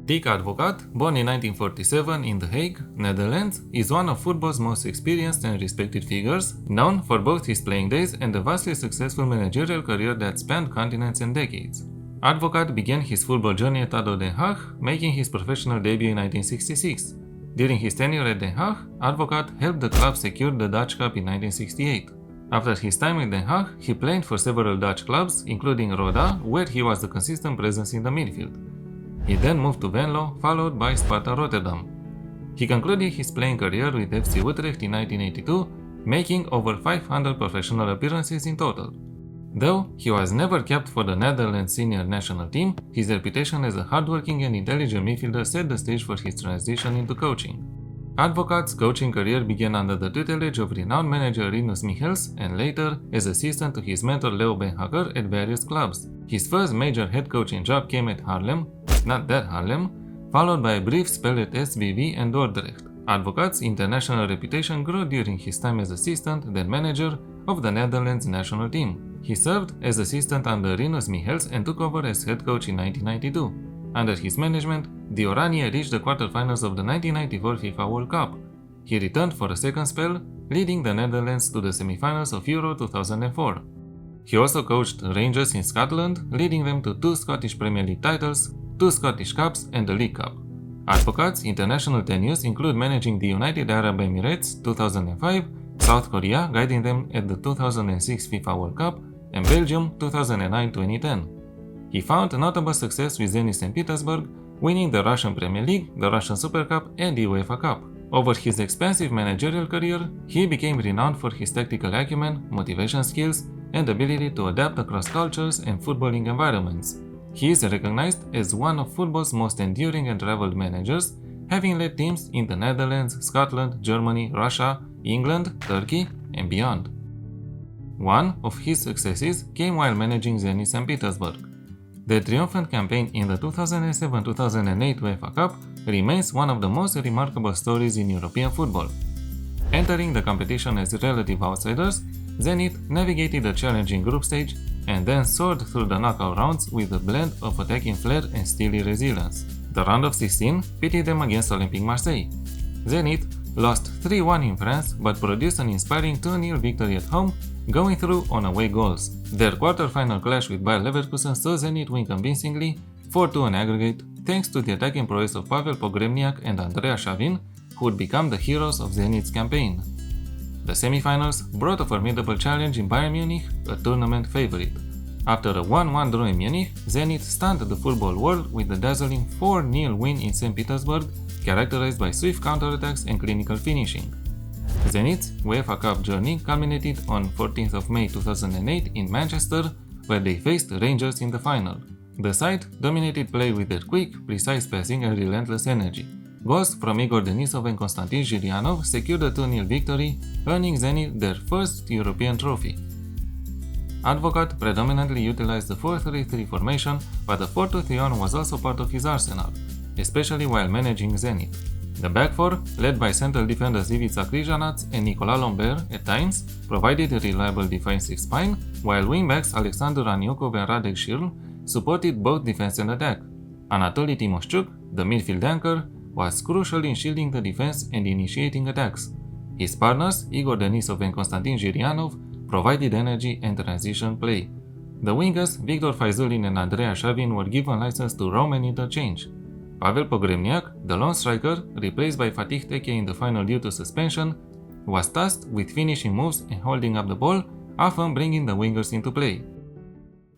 Dick Advocaat, born in 1947 in The Hague, Netherlands, is one of football's most experienced and respected figures, known for both his playing days and a vastly successful managerial career that spanned continents and decades. Advocaat began his football journey at ADO Den Haag, making his professional debut in 1966. During his tenure at Den Haag, Advocaat helped the club secure the Dutch Cup in 1968. After his time at Den Haag, he played for several Dutch clubs, including Roda, where he was a consistent presence in the midfield. He then moved to Venlo, followed by Sparta Rotterdam. He concluded his playing career with FC Utrecht in 1982, making over 500 professional appearances in total. Though he was never kept for the Netherlands senior national team, his reputation as a hardworking and intelligent midfielder set the stage for his transition into coaching. Advocaat's coaching career began under the tutelage of renowned manager Rinus Michels and later as assistant to his mentor Leo Benhaker at various clubs. His first major head coaching job came at Haarlem, not that Haarlem, followed by a brief spell at SVV and Dordrecht. Advocaat's international reputation grew during his time as assistant, then manager, of the Netherlands national team. He served as assistant under Rinus Michels and took over as head coach in 1992. Under his management, the Oranje reached the quarterfinals of the 1994 FIFA World Cup. He returned for a second spell, leading the Netherlands to the semi-finals of Euro 2004. He also coached Rangers in Scotland, leading them to 2 Scottish Premier League titles, 2 Scottish Cups and the League Cup. Advocaat's international tenures include managing the United Arab Emirates 2005, South Korea guiding them at the 2006 FIFA World Cup, and Belgium 2009-2010. He found notable success with Zenit St. Petersburg, winning the Russian Premier League, the Russian Super Cup and the UEFA Cup. Over his expansive managerial career, he became renowned for his tactical acumen, motivation skills, and ability to adapt across cultures and footballing environments. He is recognized as one of football's most enduring and traveled managers, having led teams in the Netherlands, Scotland, Germany, Russia, England, Turkey, and beyond. One of his successes came while managing Zenit St. Petersburg. The triumphant campaign in the 2007-2008 UEFA Cup remains one of the most remarkable stories in European football. Entering the competition as relative outsiders, Zenit navigated the challenging group stage and then soared through the knockout rounds with a blend of attacking flair and steely resilience. The round of 16 pitted them against Olympique Marseille. Zenit lost 3-1 in France but produced an inspiring 2-0 victory at home, going through on away goals. Their quarter-final clash with Bayer Leverkusen saw Zenit win convincingly, 4-2 on aggregate, thanks to the attacking prowess of Pavel Pogremniak and Andrea Shavin, who would become the heroes of Zenit's campaign. The semi-finals brought a formidable challenge in Bayern Munich, a tournament favorite. After a 1-1 draw in Munich, Zenit stunned the football world with a dazzling 4-0 win in St. Petersburg, characterized by swift counterattacks and clinical finishing. Zenit's UEFA Cup journey culminated on 14th of May 2008 in Manchester, where they faced Rangers in the final. The side dominated play with their quick, precise passing and relentless energy. Goals from Igor Denisov and Konstantin Zhirianov secured a 2-0 victory, earning Zenit their first European trophy. Advocaat predominantly utilized the 4-3-3 formation, but the 4-2-3-1 was also part of his arsenal, especially while managing Zenit. The back four, led by central defenders Ivica Krижanac and Nicolas Lambert at times, provided a reliable defensive spine, while wingbacks Alexander Aniukov and Radek Shirl supported both defense and attack. Anatoly Timoshchuk, the midfield anchor, was crucial in shielding the defense and initiating attacks. His partners, Igor Denisov and Konstantin Zhirianov, provided energy and transition play. The wingers, Victor Faizulin and Andrea Shavin, were given license to roam and interchange. Pavel Pogremniak, the lone striker, replaced by Fatih Tekke in the final due to suspension, was tasked with finishing moves and holding up the ball, often bringing the wingers into play.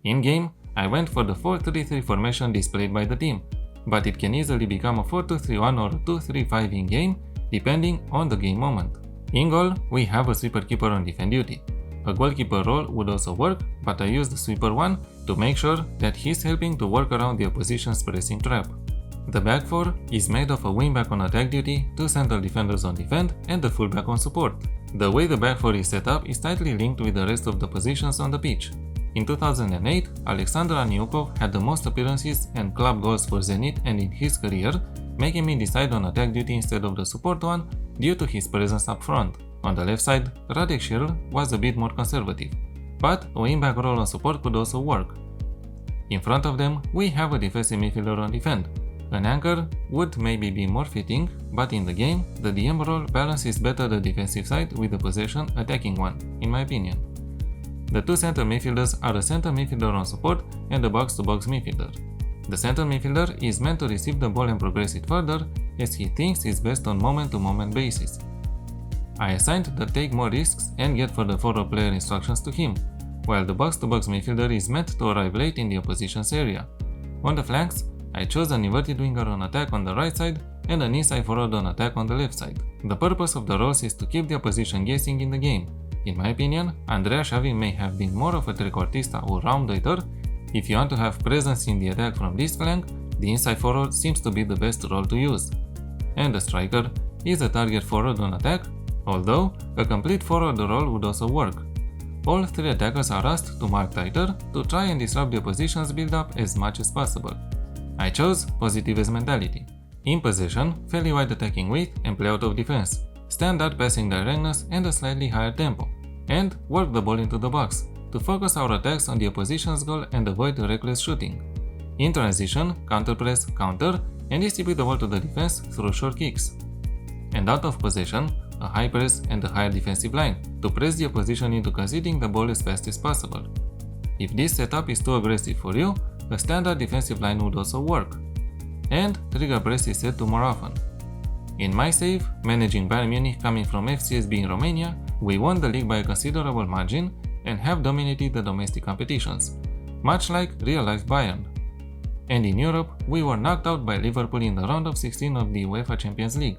In-game, I went for the 4-3-3 formation displayed by the team, but it can easily become a 4-2-3-1 or a 2-3-5 in-game, depending on the game moment. In goal, we have a sweeper keeper on defense duty. A goalkeeper role would also work, but I use the sweeper one to make sure that he's helping to work around the opposition's pressing trap. The back four is made of a wingback on attack duty, 2 central defenders on defend, and a fullback on support. The way the back four is set up is tightly linked with the rest of the positions on the pitch. In 2008, Alexander Aniukov had the most appearances and club goals for Zenit and in his career, making me decide on attack duty instead of the support one due to his presence up front. On the left side, Radek Shirl was a bit more conservative, but a wingback role on support could also work. In front of them, we have a defensive midfielder on defend. An anchor would maybe be more fitting, but in the game, the DM role balances better the defensive side with the possession attacking one, in my opinion. The two center midfielders are a center midfielder on support and a box-to-box midfielder. The center midfielder is meant to receive the ball and progress it further, as he thinks it's best on moment-to-moment basis. I assigned the take more risks and get further forward player instructions to him, while the box-to-box midfielder is meant to arrive late in the opposition's area. On the flanks, I chose an inverted winger on attack on the right side and an inside forward on attack on the left side. The purpose of the roles is to keep the opposition guessing in the game. In my opinion, Andrea Xavi may have been more of a trequartista or round waiter. If you want to have presence in the attack from this flank, the inside forward seems to be the best role to use. And the striker is a target forward on attack, although a complete forward role would also work. All three attackers are asked to mark tighter to try and disrupt the opposition's build-up as much as possible. I chose positivist mentality. In possession, fairly wide attacking width and play out of defense, standard passing directness and a slightly higher tempo, and work the ball into the box to focus our attacks on the opposition's goal and avoid reckless shooting. In transition, counter-press, counter, and distribute the ball to the defense through short kicks. And out of possession, a high press and a higher defensive line to press the opposition into conceding the ball as fast as possible. If this setup is too aggressive for you, a standard defensive line would also work. And trigger press is set to more often. In my save, managing Bayern Munich coming from FCSB in Romania, we won the league by a considerable margin and have dominated the domestic competitions, much like real-life Bayern. And in Europe, we were knocked out by Liverpool in the round of 16 of the UEFA Champions League.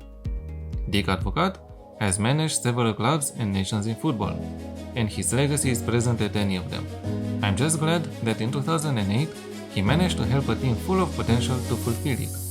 Dick Advocaat has managed several clubs and nations in football, and his legacy is present at any of them. I'm just glad that in 2008, he managed to help a team full of potential to fulfill it.